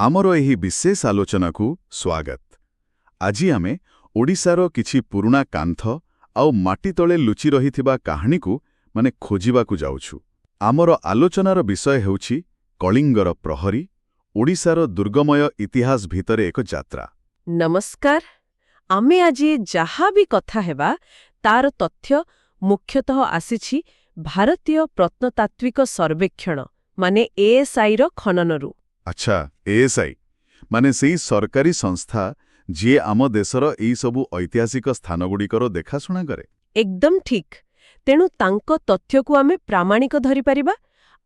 ଆମର ଏହି ବିଶେଷ ଆଲୋଚନାକୁ ସ୍ୱାଗତ। ଆଜି ଆମେ ଓଡ଼ିଶାର କିଛି ପୁରୁଣା କାନ୍ଥ ଆଉ ମାଟି ତଳେ ଲୁଚି ରହିଥିବା କାହାଣୀକୁ ଖୋଜିବାକୁ ଯାଉଛୁ। ଆମର ଆଲୋଚନାର ବିଷୟ ହେଉଛି କଳିଙ୍ଗର ପ୍ରହରୀ, ଓଡ଼ିଶାର ଦୁର୍ଗମୟ ଇତିହାସ ଭିତରେ ଏକ ଯାତ୍ରା। ନମସ୍କାର। ଆମେ ଆଜି ଯାହା ବି କଥା ହେବା ତାର ତଥ୍ୟ ମୁଖ୍ୟତଃ ଆସିଛି ଭାରତୀୟ ପ୍ରତ୍ନତାତ୍ତ୍ୱିକ ସର୍ବେକ୍ଷଣ ASIର ଖନନରୁ। ଆଚ୍ଛା, ଏଏସ୍ଆଇ ସେଇ ସରକାରୀ ସଂସ୍ଥା ଯିଏ ଆମ ଦେଶର ଏଇସବୁ ଐତିହାସିକ ସ୍ଥାନଗୁଡ଼ିକର ଦେଖାଶୁଣା କରେ। ଏକଦମ ଠିକ୍। ତେଣୁ ତାଙ୍କ ତଥ୍ୟକୁ ଆମେ ପ୍ରାମାଣିକ ଧରିପାରିବା।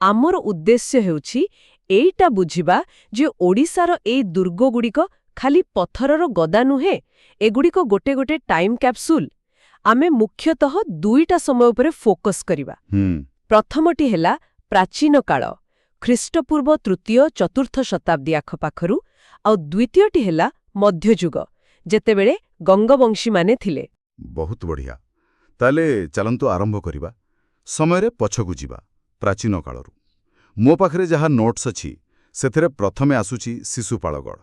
ଆମର ଉଦ୍ଦେଶ୍ୟ ହେଉଛି ଏଇଟା ବୁଝିବା ଯେ ଓଡ଼ିଶାର ଏଇ ଦୁର୍ଗଗୁଡ଼ିକ ଖାଲି ପଥରର ଗଦା ନୁହେଁ, ଏଗୁଡ଼ିକ ଗୋଟେ ଗୋଟେ ଟାଇମ୍ କ୍ୟାପସୁଲ। ଆମେ ମୁଖ୍ୟତଃ ଦୁଇଟା ସମୟ ଉପରେ ଫୋକସ୍ କରିବା। ପ୍ରଥମଟି ହେଲା ପ୍ରାଚୀନ କାଳ, ଖ୍ରୀଷ୍ଟପୂର୍ବ ତୃତୀୟ-ଚତୁର୍ଥ ଶତାବ୍ଦୀ ଆଖପାଖରୁ, ଆଉ ଦ୍ୱିତୀୟଟି ହେଲା ମଧ୍ୟଯୁଗ, ଯେତେବେଳେ ଗଙ୍ଗବଂଶୀମାନେ ଥିଲେ। ବହୁତ ବଢ଼ିଆ। ତାହେଲେ ଚାଲନ୍ତୁ ଆରମ୍ଭ କରିବା। ସମୟରେ ପଛକୁ ଯିବା, ପ୍ରାଚୀନ କାଳରୁ। ମୋ ପାଖରେ ଯାହା ନୋଟ୍ସ ଅଛି ସେଥିରେ ପ୍ରଥମେ ଆସୁଛି ଶିଶୁପାଳଗଡ଼।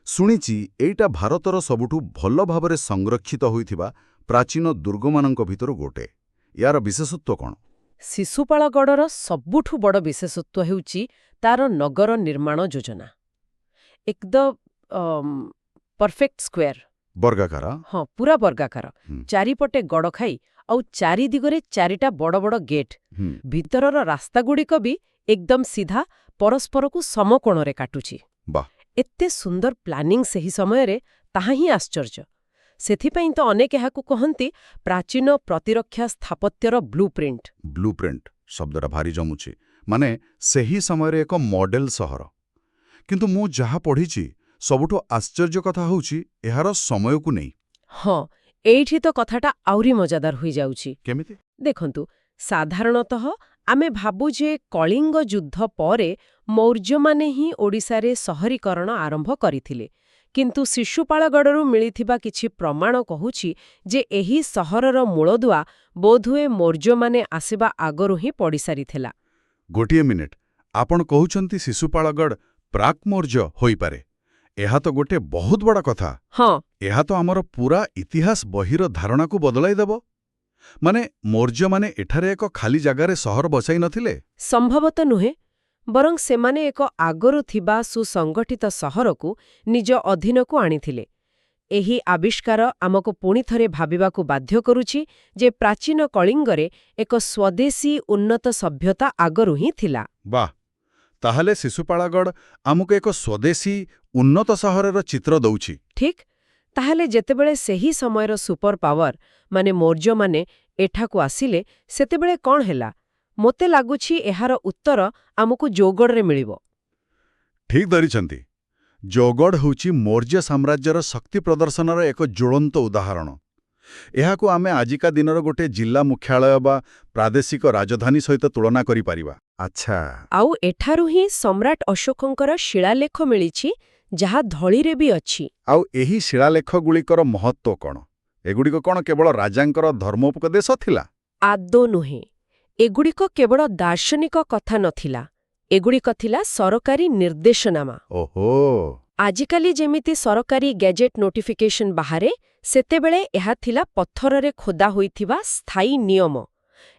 ଶୁଣିଛି ଏଇଟା ଭାରତର ସବୁଠୁ ଭଲ ଭାବରେ ସଂରକ୍ଷିତ ହୋଇଥିବା ପ୍ରାଚୀନ ଦୁର୍ଗମାନଙ୍କ ଭିତରୁ ଗୋଟେ। ୟାର ବିଶେଷତ୍ୱ କ'ଣ? ଶିଶୁପାଳଗଡ଼ର ସବୁଠୁ ବଡ଼ ବିଶେଷତ୍ୱ ହେଉଛି ତାର ନଗର ନିର୍ମାଣ ଯୋଜନା। Perfect square. ବର୍ଗାକାର? ହଁ, ପୁରା ବର୍ଗାକାର। ଚାରିପଟେ ଗଡ଼ଖାଇ ଆଉ ଚାରି ଦିଗରେ ଚାରିଟା ବଡ଼ ବଡ଼ ଗେଟ୍। ଭିତରର ରାସ୍ତାଗୁଡ଼ିକ ବି ଏକଦମ ସିଧା, ପରସ୍ପରକୁ ସମକୋଣରେ କାଟୁଛି। ବାଃ, ଏତେ ସୁନ୍ଦର ପ୍ଲାନିଂ ସେହି ସମୟରେ, ତାହା ହିଁ ଆଶ୍ଚର୍ଯ୍ୟ। ସେଥିପାଇଁ ତ ଅନେକ ଏହାକୁ କହନ୍ତି ପ୍ରାଚୀନ ପ୍ରତିରକ୍ଷା ସ୍ଥାପତ୍ୟର ବ୍ଲୁପ୍ରିଣ୍ଟ। ବ୍ଲୁପ୍ରିଣ୍ଟ ଶବ୍ଦଟା ଭାରି ଜମୁଛି। ସେହି ସମୟରେ ଏକ ମଡେଲ ସହର। କିନ୍ତୁ ମୁଁ ଯାହା ପଢ଼ିଛି ସବୁଠୁ ଆଶ୍ଚର୍ଯ୍ୟ କଥା ହେଉଛି ଏହାର ସମୟକୁ ନେଇ। ହଁ, ଏଇଠି ତ କଥାଟା ଆହୁରି ମଜାଦାର ହୋଇଯାଉଛି। କେମିତି? ଦେଖନ୍ତୁ, ସାଧାରଣତଃ ଆମେ ଭାବୁ ଯେ କଳିଙ୍ଗ ଯୁଦ୍ଧ ପରେ ମୌର୍ଯ୍ୟମାନେ ହିଁ ଓଡ଼ିଶାରେ ସହରୀକରଣ ଆରମ୍ଭ କରିଥିଲେ। କିନ୍ତୁ ଶିଶୁପାଳଗଡ଼ରୁ ମିଳିଥିବା କିଛି ପ୍ରମାଣ କହୁଛି ଯେ ଏହି ସହରର ମୂଳଦୁଆ ବୋଧହୁଏ ମୌର୍ଯ୍ୟମାନେ ଆସିବା ଆଗରୁ ହିଁ ପଡ଼ିସାରିଥିଲା। ଗୋଟିଏ ମିନିଟ୍, ଆପଣ କହୁଛନ୍ତି ଶିଶୁପାଳଗଡ଼ ପ୍ରାକ୍ ମୌର୍ଯ୍ୟ ହୋଇପାରେ? ଏହା ତ ଗୋଟେ ବହୁତ ବଡ଼ କଥା। ହଁ, ଏହା ତ ଆମର ପୁରା ଇତିହାସ ବହିର ଧାରଣାକୁ ବଦଳାଇ ଦେବ। ମୌର୍ଯ୍ୟମାନେ ଏଠାରେ ଏକ ଖାଲି ଜାଗାରେ ସହର ବସାଇ ନଥିଲେ? ସମ୍ଭବତଃ ନୁହେଁ। ବରଂ ସେମାନେ ଏକ ଆଗରୁ ଥିବା ସୁସଂଗଠିତ ସହରକୁ ନିଜ ଅଧୀନକୁ ଆଣିଥିଲେ। ଏହି ଆବିଷ୍କାର ଆମକୁ ପୁଣିଥରେ ଭାବିବାକୁ ବାଧ୍ୟ କରୁଛି ଯେ ପ୍ରାଚୀନ କଳିଙ୍ଗରେ ଏକ ସ୍ୱଦେଶୀ ଉନ୍ନତ ସଭ୍ୟତା ଆଗରୁ ହିଁ ଥିଲା। ବାଃ, ତାହେଲେ ଶିଶୁପାଳଗଡ଼ ଆମକୁ ଏକ ସ୍ୱଦେଶୀ ଉନ୍ନତ ସହରର ଚିତ୍ର ଦେଉଛି। ଠିକ୍। ତାହେଲେ ଯେତେବେଳେ ସେହି ସମୟର ସୁପର ପାୱାର ମୌର୍ଯ୍ୟମାନେ ଏଠାକୁ ଆସିଲେ, ସେତେବେଳେ କ'ଣ ହେଲା? ମୋତେ ଲାଗୁଛି ଏହାର ଉତ୍ତର ଆମକୁ ଜୌଗଡ଼ରେ ମିଳିବ। ଠିକ୍ ଧରିଛନ୍ତି। ଜୌଗଡ଼ ହେଉଛି ମୌର୍ଯ୍ୟ ସାମ୍ରାଜ୍ୟର ଶକ୍ତି ପ୍ରଦର୍ଶନର ଏକ ଜ୍ୱଳନ୍ତ ଉଦାହରଣ। ଏହାକୁ ଆମେ ଆଜିକା ଦିନର ଗୋଟେ ଜିଲ୍ଲା ମୁଖ୍ୟାଳୟ ବା ପ୍ରାଦେଶିକ ରାଜଧାନୀ ସହିତ ତୁଳନା କରିପାରିବା। ଆଚ୍ଛା। ଆଉ ଏଠାରୁ ହିଁ ସମ୍ରାଟ ଅଶୋକଙ୍କର ଶିଳାଲେଖ ମିଳିଛି, ଯାହା ଧଳିରେ ବି ଅଛି। ଆଉ ଏହି ଶିଳାଲେଖଗୁଡ଼ିକର ମହତ୍ତ୍ୱ କ'ଣ? ଏଗୁଡ଼ିକ କ'ଣ କେବଳ ରାଜାଙ୍କର ଧର୍ମୋପଦେଶ ଥିଲା? ଆଦୌ ନୁହେଁ। ଏଗୁଡ଼ିକ କେବଳ ଦାର୍ଶନିକ କଥା ନଥିଲା, ଏଗୁଡ଼ିକ ଥିଲା ସରକାରୀ ନିର୍ଦ୍ଦେଶନାମା। ଓହୋ। ଆଜିକାଲି ଯେମିତି ସରକାରୀ ଗେଜେଟ୍ ନୋଟିଫିକେସନ ବାହାରେ, ସେତେବେଳେ ଏହା ଥିଲା ପଥରରେ ଖୋଦା ହୋଇଥିବା ସ୍ଥାୟୀ ନିୟମ।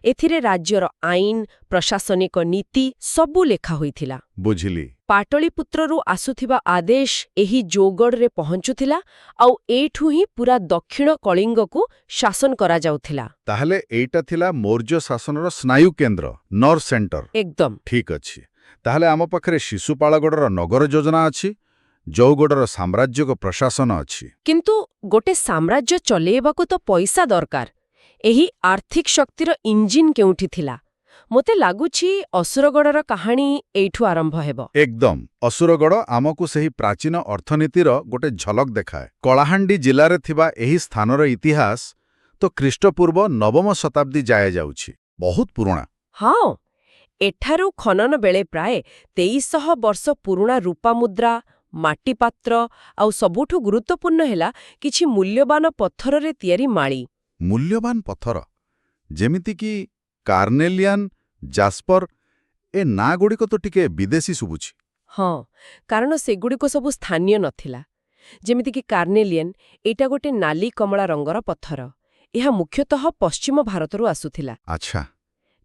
ଏଥିରେ ରାଜ୍ୟର ଆଇନ, ପ୍ରଶାସନିକ ନୀତି ସବୁ ଲେଖା ହୋଇଥିଲା। ବୁଝିଲି। ପାଟଳିପୁତ୍ରରୁ ଆସୁଥିବା ଆଦେଶ ଏହି ଜୌଗଡ଼ରେ ପହଞ୍ଚୁଥିଲା, ଆଉ ଏଇଠୁ ହିଁ ପୁରା ଦକ୍ଷିଣ କଳିଙ୍ଗକୁ ଶାସନ କରାଯାଉଥିଲା। ତାହେଲେ ଏଇଟା ଥିଲା ମୌର୍ଯ୍ୟ ଶାସନର ସ୍ନାୟୁ କେନ୍ଦ୍ର, ନର୍ଭ ସେଣ୍ଟର। ଏକଦମ ଠିକ୍ ଅଛି। ତାହେଲେ ଆମ ପାଖରେ ଶିଶୁପାଳଗଡ଼ର ନଗର ଯୋଜନା ଅଛି, ଜୌଗଡ଼ର ସାମ୍ରାଜ୍ୟିକ ପ୍ରଶାସନ ଅଛି। କିନ୍ତୁ ଗୋଟେ ସାମ୍ରାଜ୍ୟ ଚଲେଇବାକୁ ତ ପଇସା ଦରକାର। ଏହି ଆର୍ଥିକ ଶକ୍ତିର ଇଞ୍ଜିନ୍ କେଉଁଠି ଥିଲା? ମୋତେ ଲାଗୁଛି ଅସୁରଗଡ଼ର କାହାଣୀ ଏଇଠୁ ଆରମ୍ଭ ହେବ। ଏକଦମ। ଅସୁରଗଡ଼ ଆମକୁ ସେହି ପ୍ରାଚୀନ ଅର୍ଥନୀତିର ଗୋଟେ ଝଲକ ଦେଖାଏ। କଳାହାଣ୍ଡି ଜିଲ୍ଲାରେ ଥିବା ଏହି ସ୍ଥାନର ଇତିହାସ ତ ଖ୍ରୀଷ୍ଟପୂର୍ବ 9ମ ଶତାବ୍ଦୀ ଯାଏ ଯାଉଛି। ବହୁତ ପୁରୁଣା। ହଁ, ଏଠାରୁ ଖନନ ବେଳେ ପ୍ରାୟ 2300 ବର୍ଷ ପୁରୁଣା ରୂପାମୁଦ୍ରା, ମାଟିପାତ୍ର, ଆଉ ସବୁଠୁ ଗୁରୁତ୍ୱପୂର୍ଣ୍ଣ ହେଲା କିଛି ମୂଲ୍ୟବାନ ପଥରରେ ତିଆରି ମାଳି। ମୂଲ୍ୟବାନ ପଥର ଯେମିତିକି କାର୍ନେଲିଆନ, ଜାସ୍ପର, ଏ ନାଁଗୁଡ଼ିକ ତ ଟିକେ ବିଦେଶୀ ଶୁଭୁଛି। ହଁ, କାରଣ ସେଗୁଡ଼ିକ ସବୁ ସ୍ଥାନୀୟ ନଥିଲା। ଯେମିତିକି କାର୍ନେଲିୟନ୍, ଏଇଟା ଗୋଟେ ନାଲି କମଳା ରଙ୍ଗର ପଥର। ଏହା ମୁଖ୍ୟତଃ ପଶ୍ଚିମ ଭାରତରୁ ଆସୁଥିଲା। ଆଚ୍ଛା,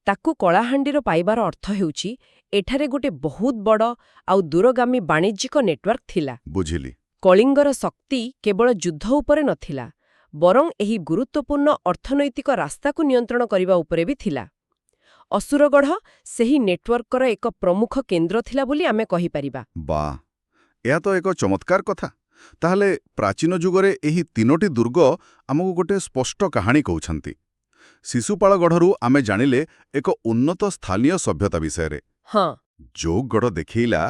ତାକୁ କଳାହାଣ୍ଡିର ପାଇବାର ଅର୍ଥ ହେଉଛି ଏଠାରେ ଗୋଟେ ବହୁତ ବଡ଼ ଆଉ ଦୂରଗାମୀ ବାଣିଜ୍ୟିକ ନେଟୱାର୍କ ଥିଲା। ବୁଝିଲି। କଳିଙ୍ଗର ଶକ୍ତି କେବଳ ଯୁଦ୍ଧ ଉପରେ ନଥିଲା, ବରଂ ଏହି ଗୁରୁତ୍ୱପୂର୍ଣ୍ଣ ଅର୍ଥନୈତିକ ରାସ୍ତାକୁ ନିୟନ୍ତ୍ରଣ କରିବା ଉପରେ ବି ଥିଲା। ଅସୁରଗଡ଼ ସେହି ନେଟୱାର୍କର ଏକ ପ୍ରମୁଖ କେନ୍ଦ୍ର ଥିଲା ବୋଲି ଆମେ କହିପାରିବା। ବାଃ, ଏହା ତ ଏକ ଚମତ୍କାର କଥା। ତାହେଲେ ପ୍ରାଚୀନ ଯୁଗରେ ଏହି ତିନୋଟି ଦୁର୍ଗ ଆମକୁ ଗୋଟେ ସ୍ପଷ୍ଟ କାହାଣୀ କହୁଛନ୍ତି। ଶିଶୁପାଳଗଢ଼ରୁ ଆମେ ଜାଣିଲେ ଏକ ଉନ୍ନତ ସ୍ଥାନୀୟ ସଭ୍ୟତା ବିଷୟରେ। ହଁ, ଯୋଗଗଡ଼ ଦେଖେଇଲା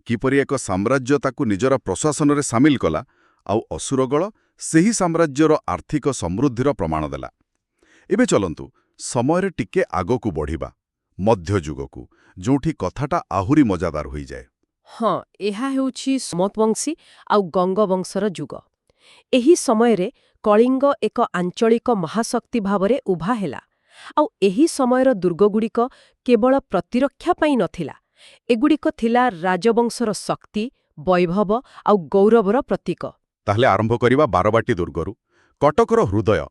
କିପରି ଏକ ସାମ୍ରାଜ୍ୟ ତାକୁ ନିଜର ପ୍ରଶାସନରେ ସାମିଲ କଲା, ଆଉ ଅସୁରଗଡ଼ ସେହି ସାମ୍ରାଜ୍ୟର ଆର୍ଥିକ ସମୃଦ୍ଧିର ପ୍ରମାଣ ଦେଲା। ଏବେ ଚଲନ୍ତୁ ସମୟରେ ଟିକେ ଆଗକୁ ବଢ଼ିବା, ମଧ୍ୟଯୁଗକୁ, ଯେଉଁଠି କଥାଟା ଆହୁରି ମଜାଦାର ହୋଇଯାଏ। ହଁ, ଏହା ହେଉଛି ସୁମତବଂଶୀ ଆଉ ଗଙ୍ଗବଂଶର ଯୁଗ। ଏହି ସମୟରେ କଳିଙ୍ଗ ଏକ ଆଞ୍ଚଳିକ ମହାଶକ୍ତି ଭାବରେ ଉଭା ହେଲା। ଆଉ ଏହି ସମୟର ଦୁର୍ଗଗୁଡ଼ିକ କେବଳ ପ୍ରତିରକ୍ଷା ପାଇଁ ନଥିଲା, ଏଗୁଡ଼ିକ ଥିଲା ରାଜବଂଶର ଶକ୍ତି, ବୈଭବ ଆଉ ଗୌରବର ପ୍ରତୀକ। ତାହେଲେ ଆରମ୍ଭ କରିବା ବାରବାଟୀ ଦୁର୍ଗରୁ। କଟକର ହୃଦୟ,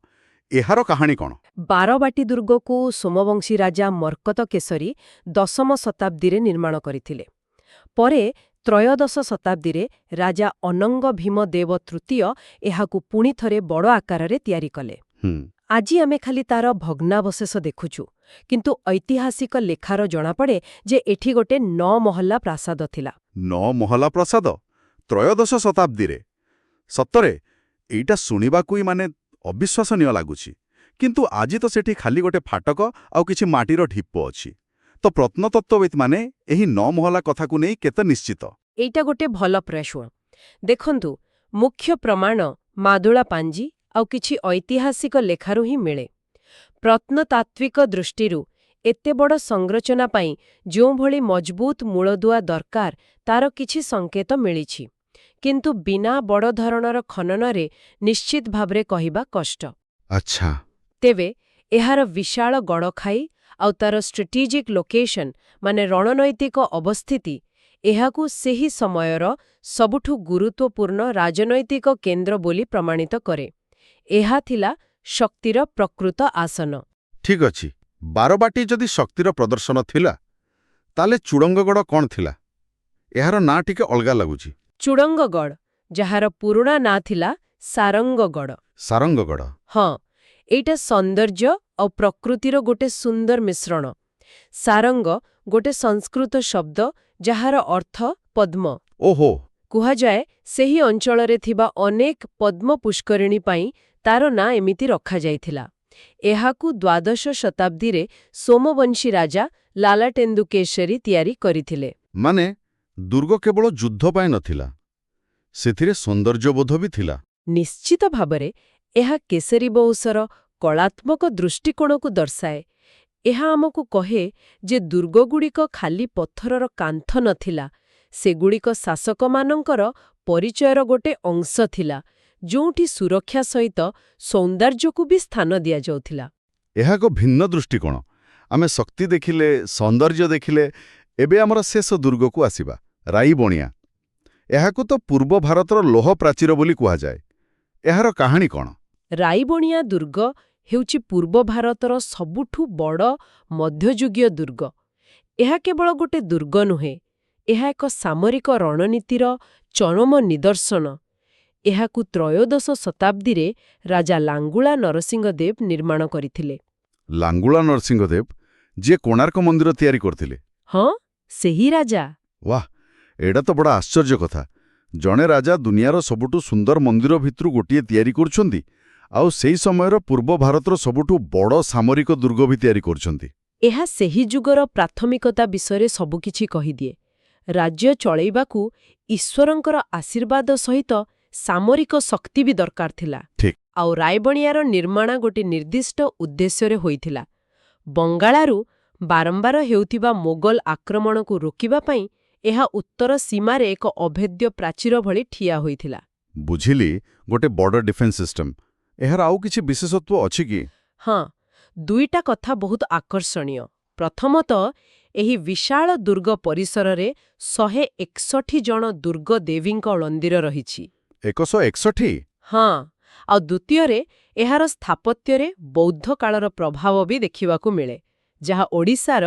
ଏହାର କାହାଣୀ କ'ଣ? ବାରବାଟୀ ଦୁର୍ଗକୁ ସୋମବଂଶୀ ରାଜା ମର୍କତ କେଶରୀ 10ମ ଶତାବ୍ଦୀରେ ନିର୍ମାଣ କରିଥିଲେ। ପରେ ତ୍ରୟୋଦଶ ଶତାବ୍ଦୀରେ ରାଜା ଅନଙ୍ଗ ଭୀମ ଦେବ ତୃତୀୟ ଏହାକୁ ପୁଣି ଥରେ ବଡ଼ ଆକାରରେ ତିଆରି କଲେ। ଆଜି ଆମେ ଖାଲି ତାର ଭଗ୍ନାବଶେଷ ଦେଖୁଛୁ, କିନ୍ତୁ ଐତିହାସିକ ଲେଖାର ଜଣାପଡ଼େ ଯେ ଏଠି ଗୋଟେ 9 ମହଲା ପ୍ରାସାଦ ଥିଲା। 9 ମହଲା ପ୍ରାସାଦ ତ୍ରୟୋଦଶ ଶତାବ୍ଦୀରେ? ସତରେ ଏଇଟା ଶୁଣିବାକୁ ହିଁ ଅବିଶ୍ୱାସନୀୟ ଲାଗୁଛି। କିନ୍ତୁ ଆଜି ତ ସେଠି ଖାଲି ଗୋଟେ ଫାଟକ ଆଉ କିଛି ମାଟିର ଢିପ ଅଛି। ତ ପ୍ରତ୍ନତତ୍ତ୍ୱବିତ୍ମାନେ ଏହି 9 ମହଲା କଥାକୁ ନେଇ କେତେ ନିଶ୍ଚିତ? ଏଇଟା ଗୋଟେ ଭଲ ପ୍ରଶ୍ନ। ଦେଖନ୍ତୁ, ମୁଖ୍ୟ ପ୍ରମାଣ ମାଦୁଳା ପାଞ୍ଜି ଆଉ କିଛି ଐତିହାସିକ ଲେଖାରୁ ହିଁ ମିଳେ। ପ୍ରତ୍ନତାତ୍ତ୍ୱିକ ଦୃଷ୍ଟିରୁ ଏତେ ବଡ଼ ସଂରଚନା ପାଇଁ ଯେଉଁଭଳି ମଜବୁତ ମୂଳଦୁଆ ଦରକାର, ତାର କିଛି ସଂକେତ ମିଳିଛି। କିନ୍ତୁ ବିନା ବଡ଼ ଧରଣର ଖନନରେ ନିଶ୍ଚିତ ଭାବରେ କହିବା କଷ୍ଟ। ଆଚ୍ଛା, ତେବେ ଏହାର ବିଶାଳ ଗଡ଼ଖାଇ ଆଉ ତାର ଷ୍ଟ୍ରାଟେଜିକ୍ ଲୋକେସନ୍, ମାନେ ରଣନୈତିକ ଅବସ୍ଥିତି, ଏହାକୁ ସେହି ସମୟର ସବୁଠୁ ଗୁରୁତ୍ୱପୂର୍ଣ୍ଣ ରାଜନୈତିକ କେନ୍ଦ୍ର ବୋଲି ପ୍ରମାଣିତ କରେ। ଏହା ଥିଲା ଶକ୍ତିର ପ୍ରକୃତ ଆସନ। ଠିକ୍ ଅଛି। ବାରବାଟୀ ଯଦି ଶକ୍ତିର ପ୍ରଦର୍ଶନ ଥିଲା, ତାହେଲେ ଚୁଡ଼ଙ୍ଗଗଡ଼ କ'ଣ ଥିଲା? ଏହାର ନାଁ ଟିକେ ଅଲଗା ଲାଗୁଛି। ଚୁଡ଼ଙ୍ଗଗଡ଼, ଯାହାର ପୁରୁଣା ନାଁ ଥିଲା ସାରଙ୍ଗଗଡ଼। ସାରଙ୍ଗଗଡ଼? ହଁ, ଏଇଟା ସୌନ୍ଦର୍ଯ୍ୟ ଆଉ ପ୍ରକୃତିର ଗୋଟେ ସୁନ୍ଦର ମିଶ୍ରଣ। ସାରଙ୍ଗ ଗୋଟେ ସଂସ୍କୃତ ଶବ୍ଦ ଯାହାର ଅର୍ଥ ପଦ୍ମ। ଓହୋ! କୁହାଯାଏ ସେହି ଅଞ୍ଚଳରେ ଥିବା ଅନେକ ପଦ୍ମ ପୁଷ୍କରିଣୀ ପାଇଁ ତାର ନାଁ ଏମିତି ରଖାଯାଇଥିଲା। ଏହାକୁ ଦ୍ୱାଦଶ ଶତାବ୍ଦୀରେ ସୋମବଂଶୀ ରାଜା ଲାଲାଟେନ୍ଦୁକେଶରୀ ତିଆରି କରିଥିଲେ। ମାନେ ଦୁର୍ଗ କେବଳ ଯୁଦ୍ଧ ପାଇଁ ନଥିଲା, ସେଥିରେ ସୌନ୍ଦର୍ଯ୍ୟବୋଧ ବି ଥିଲା। ନିଶ୍ଚିତ ଭାବରେ ଏହା କେଶରୀ ବଂଶର କଳାତ୍ମକ ଦୃଷ୍ଟିକୋଣକୁ ଦର୍ଶାଏ। ଏହା ଆମକୁ କହେ ଯେ ଦୁର୍ଗଗୁଡ଼ିକ ଖାଲି ପଥରର କାନ୍ଥ ନଥିଲା, ସେଗୁଡ଼ିକ ଶାସକମାନଙ୍କର ପରିଚୟର ଗୋଟେ ଅଂଶ ଥିଲା, ଯେଉଁଠି ସୁରକ୍ଷା ସହିତ ସୌନ୍ଦର୍ଯ୍ୟକୁ ବି ସ୍ଥାନ ଦିଆଯାଉଥିଲା। ଏହା ଏକ ଭିନ୍ନ ଦୃଷ୍ଟିକୋଣ। ଆମେ ଶକ୍ତି ଦେଖିଲେ, ସୌନ୍ଦର୍ଯ୍ୟ ଦେଖିଲେ। ଏବେ ଆମର ଶେଷ ଦୁର୍ଗକୁ ଆସିବା, ରାଇବଣିଆ। ଏହାକୁ ତ ପୂର୍ବ ଭାରତର ଲୌହ ପ୍ରାଚୀର ବୋଲି କୁହାଯାଏ। ଏହାର କାହାଣୀ କ'ଣ? ରାଇବଣିଆ ଦୁର୍ଗ ହେଉଛି ପୂର୍ବ ଭାରତର ସବୁଠୁ ବଡ଼ ମଧ୍ୟଯୁଗୀୟ ଦୁର୍ଗ। ଏହା କେବଳ ଗୋଟେ ଦୁର୍ଗ ନୁହେଁ, ଏହା ଏକ ସାମରିକ ରଣନୀତିର ଚରମ ନିଦର୍ଶନ। ଏହାକୁ ତ୍ରୟୋଦଶ ଶତାବ୍ଦୀରେ ରାଜା ଲାଙ୍ଗୁଳା ନରସିଂହଦେବ ନିର୍ମାଣ କରିଥିଲେ। ଲାଙ୍ଗୁଳା ନରସିଂହଦେବ, ଯିଏ କୋଣାର୍କ ମନ୍ଦିର ତିଆରି କରିଥିଲେ? ହଁ, ସେହି ରାଜା। ବାଃ, ଏଇଟା ତ ବଡ଼ ଆଶ୍ଚର୍ଯ୍ୟ କଥା। ଜଣେ ରାଜା ଦୁନିଆର ସବୁଠୁ ସୁନ୍ଦର ମନ୍ଦିର ଭିତରୁ ଗୋଟିଏ ତିଆରି କରୁଛନ୍ତି, ଆଉ ସେହି ସମୟର ପୂର୍ବ ଭାରତର ସବୁଠୁ ବଡ଼ ସାମରିକ ଦୁର୍ଗ ବି ତିଆରି କରୁଛନ୍ତି। ଏହା ସେହି ଯୁଗର ପ୍ରାଥମିକତା ବିଷୟରେ ସବୁକିଛି କହିଦିଏ। ରାଜ୍ୟ ଚଳେଇବାକୁ ଈଶ୍ୱରଙ୍କର ଆଶୀର୍ବାଦ ସହିତ ସାମରିକ ଶକ୍ତି ବି ଦରକାର ଥିଲା। ଠିକ୍। ଆଉ ରାଇବଣିଆର ନିର୍ମାଣ ଗୋଟେ ନିର୍ଦ୍ଦିଷ୍ଟ ଉଦ୍ଦେଶ୍ୟରେ ହୋଇଥିଲା। ବଙ୍ଗାଳାରୁ ବାରମ୍ବାର ହେଉଥିବା ମୋଗଲ ଆକ୍ରମଣକୁ ରୋକିବା ପାଇଁ ଏହା ଉତ୍ତର ସୀମାରେ ଏକ ଅଭେଦ୍ୟ ପ୍ରାଚୀର ଭଳି ଠିଆ ହୋଇଥିଲା। ବୁଝିଲି, ଗୋଟେ ବଡ଼ ଡିଫେନ୍ସ ସିଷ୍ଟମ। ଏହାର ଆଉ କିଛି ବିଶେଷତ୍ୱ ଅଛି କି? ହଁ, ଦୁଇଟା କଥା ବହୁତ ଆକର୍ଷଣୀୟ। ପ୍ରଥମତଃ, ଏହି ବିଶାଳ ଦୁର୍ଗ ପରିସରରେ 161 ଜଣ ଦୁର୍ଗ ଦେବୀଙ୍କ ମନ୍ଦିର ରହିଛି। 161? ହଁ, ଆଉ ଦ୍ୱିତୀୟରେ ଏହାର ସ୍ଥାପତ୍ୟରେ ବୌଦ୍ଧ କାଳର ପ୍ରଭାବ ବି ଦେଖିବାକୁ ମିଳେ, ଯାହା ଓଡ଼ିଶାର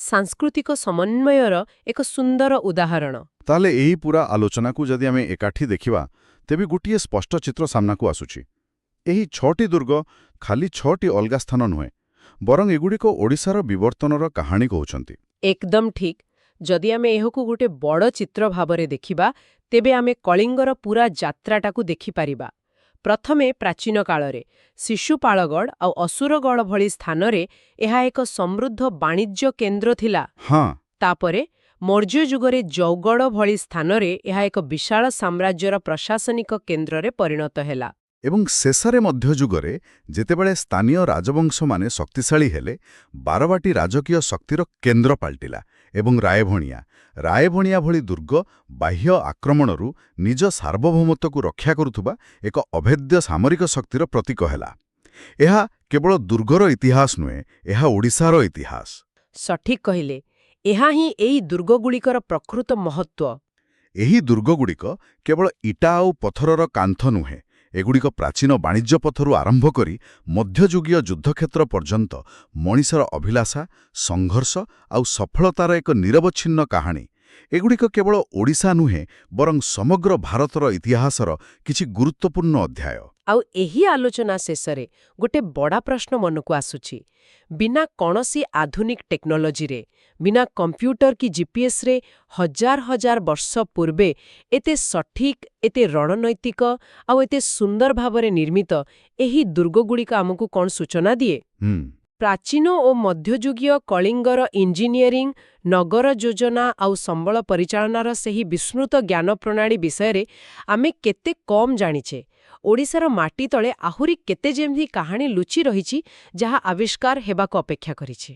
ସାଂସ୍କୃତିକ ସମନ୍ୱୟର ଏକ ସୁନ୍ଦର ଉଦାହରଣ। ତାହେଲେ ଏହି ପୁରା ଆଲୋଚନାକୁ ଯଦି ଆମେ ଏକାଠି ଦେଖିବା, ତେବେ ଗୋଟିଏ ସ୍ପଷ୍ଟ ଚିତ୍ର ସାମ୍ନାକୁ ଆସୁଛି। ଏହି 6ଟି ଦୁର୍ଗ ଖାଲି 6ଟି ଅଲଗା ସ୍ଥାନ ନୁହେଁ, ବରଂ ଏଗୁଡ଼ିକ ଓଡ଼ିଶାର ବିବର୍ତ୍ତନର କାହାଣୀ କହୁଛନ୍ତି। ଏକଦମ ଠିକ୍। ଯଦି ଆମେ ଏହାକୁ ଗୋଟେ ବଡ଼ ଚିତ୍ର ଭାବରେ ଦେଖିବା, ତେବେ ଆମେ କଳିଙ୍ଗର ପୁରା ଯାତ୍ରାଟାକୁ ଦେଖିପାରିବା। ପ୍ରଥମେ ପ୍ରାଚୀନ କାଳରେ ଶିଶୁପାଳଗଡ଼ ଆଉ ଅସୁରଗଡ଼ ଭଳି ସ୍ଥାନରେ ଏହା ଏକ ସମୃଦ୍ଧ ବାଣିଜ୍ୟ କେନ୍ଦ୍ର ଥିଲା। ହଁ, ତାପରେ ମୌର୍ଯ୍ୟ ଯୁଗରେ ଜୌଗଡ଼ ଭଳି ସ୍ଥାନରେ ଏହା ଏକ ବିଶାଳ ସାମ୍ରାଜ୍ୟର ପ୍ରଶାସନିକ କେନ୍ଦ୍ରରେ ପରିଣତ ହେଲା। ଏବଂ ଶେଷରେ ମଧ୍ୟଯୁଗରେ ଯେତେବେଳେ ସ୍ଥାନୀୟ ରାଜବଂଶମାନେ ଶକ୍ତିଶାଳୀ ହେଲେ, ବାରବାଟୀ ରାଜକୀୟ ଶକ୍ତିର କେନ୍ଦ୍ର ପାଲଟିଲା ଏବଂ ରାୟଭଣିଆ ଭଳି ଦୁର୍ଗ ବାହ୍ୟ ଆକ୍ରମଣରୁ ନିଜ ସାର୍ବଭୌମତ୍ୱକୁ ରକ୍ଷା କରୁଥିବା ଏକ ଅଭେଦ୍ୟ ସାମରିକ ଶକ୍ତିର ପ୍ରତୀକ ହେଲା। ଏହା କେବଳ ଦୁର୍ଗର ଇତିହାସ ନୁହେଁ, ଏହା ଓଡ଼ିଶାର ଇତିହାସ। ସଠିକ୍ କହିଲେ। ଏହା ହିଁ ଏହି ଦୁର୍ଗଗୁଡ଼ିକର ପ୍ରକୃତ ମହତ୍ତ୍ୱ। ଏହି ଦୁର୍ଗଗୁଡ଼ିକ କେବଳ ଇଟା ଆଉ ପଥରର କାନ୍ଥ ନୁହେଁ, ଏଗୁଡ଼ିକ ପ୍ରାଚୀନ ବାଣିଜ୍ୟ ପଥରୁ ଆରମ୍ଭ କରି ମଧ୍ୟଯୁଗୀୟ ଯୁଦ୍ଧକ୍ଷେତ୍ର ପର୍ଯ୍ୟନ୍ତ ମଣିଷର ଅଭିଳାଷା, ସଂଘର୍ଷ ଆଉ ସଫଳତାର ଏକ ନିରବଚ୍ଛିନ୍ନ କାହାଣୀ। ଏଗୁଡ଼ିକ କେବଳ ଓଡ଼ିଶା ନୁହେଁ, ବରଂ ସମଗ୍ର ଭାରତର ଇତିହାସର କିଛି ଗୁରୁତ୍ୱପୂର୍ଣ୍ଣ ଅଧ୍ୟାୟ। ଆଉ ଏହି ଆଲୋଚନା ଶେଷରେ ଗୋଟେ ବଡ଼ ପ୍ରଶ୍ନ ମନକୁ ଆସୁଛି। ବିନା କୌଣସି ଆଧୁନିକ ଟେକ୍ନୋଲୋଜିରେ, ବିନା କମ୍ପ୍ୟୁଟର କି ଜିପିଏସ୍ରେ ହଜାର ହଜାର ବର୍ଷ ପୂର୍ବେ ଏତେ ସଠିକ୍, ଏତେ ରଣନୈତିକ ଆଉ ଏତେ ସୁନ୍ଦର ଭାବରେ ନିର୍ମିତ ଏହି ଦୁର୍ଗଗୁଡ଼ିକ ଆମକୁ କ'ଣ ସୂଚନା ଦିଏ? ପ୍ରାଚୀନ ଓ ମଧ୍ୟଯୁଗୀୟ କଳିଙ୍ଗର ଇଞ୍ଜିନିୟରିଂ, ନଗର ଯୋଜନା ଆଉ ସମ୍ବଳ ପରିଚାଳନାର ସେହି ବିସ୍ମୃତ ଜ୍ଞାନ ପ୍ରଣାଳୀ ବିଷୟରେ ଆମେ କେତେ କମ୍ ଜାଣିଛେ। ଓଡ଼ିଶାର ମାଟି ତଳେ ଆହୁରି କେତେ ଯେମିତି କାହାଣୀ ଲୁଚି ରହିଛି, ଯାହା ଆବିଷ୍କାର ହେବାକୁ ଅପେକ୍ଷା କରିଛି।